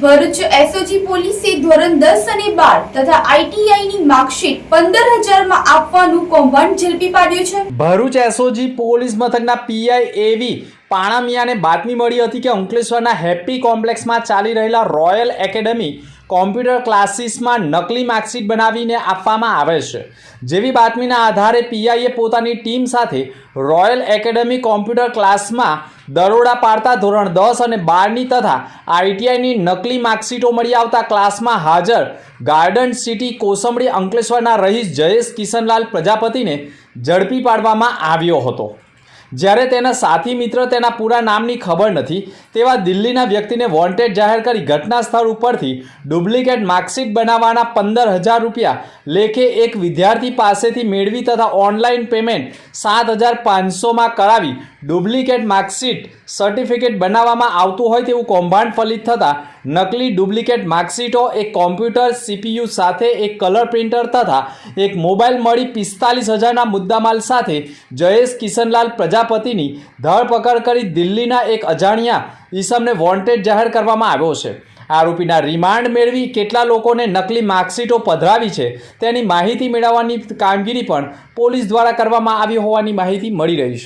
Bharuch SOG પોલીસે ધોરણ 10 અને 12 તથા આઈટીઆઈની માર્કશીટ 15,000 માં આપવાનું કૌભાંડ ઝડપી પાડ્યું છે। ભરૂચ એસઓજી પોલીસ મથકના પીઆઈ એવી પાણામિયાને બાતમી મળી હતી કે અંકલેશ્વરના હેપી કોમ્પ્લેક્સમાં ચાલી રહેલા રોયલ એકેડમી કોમ્પ્યુટર ક્લાસીસમાં નકલી માર્કશીટ બનાવીને આપવામાં આવે છે। જેવી બાતમીના આધારે પીઆઈએ પોતાની ટીમ સાથે રોયલ એકેડમી કોમ્પ્યુટર ક્લાસમાં દરોડા પાડતા ધોરણ 10 અને 12ની તથા આઈટીઆઈની નકલી માર્કશીટો મળી આવતા ક્લાસમાં હાજર ગાર્ડન સિટી કોસંબડી અંકલેશ્વરના રહીશ જયેશ કિશનલાલ પ્રજાપતિને ઝડપી પાડવામાં આવ્યો હતો। જ્યારે તેના સાથી મિત્ર તેના પૂરા નામની ખબર નથી તેવા દિલ્હીના વ્યક્તિને વોન્ટેડ જાહેર કરી ઘટના સ્થળ ઉપરથી ડુપ્લિકેટ માર્કશીટ બનાવવાના 15,000 રૂપિયા લેખે એક વિદ્યાર્થી પાસેથી મેળવી તથા ઓનલાઈન પેમેન્ટ 7,500માં કરાવી ડુપ્લિકેટ માર્કશીટ સર્ટિફિકેટ બનાવવામાં આવતું હોય તેવું કૌભાંડ ફલિત થતાં નકલી ડુપ્લિકેટ માર્કશીટો, એક કોમ્પ્યુટર CPU સાથે એક કલર પ્રિન્ટર તથા એક મોબાઈલ મળી 45,000ના મુદ્દામાલ સાથે જયેશ કિશનલાલ પ્રજાપતિની ધરપકડ કરી દિલ્હીના એક અજાણ્યા ઈસમને વોન્ટેડ જાહેર કરવામાં આવ્યો છે। આરોપીના રિમાન્ડ મેળવી કેટલા લોકોને નકલી માર્કશીટો પધરાવી છે તેની માહિતી મેળવવાની કામગીરી પણ પોલીસ દ્વારા કરવામાં આવી હોવાની માહિતી મળી રહી છે।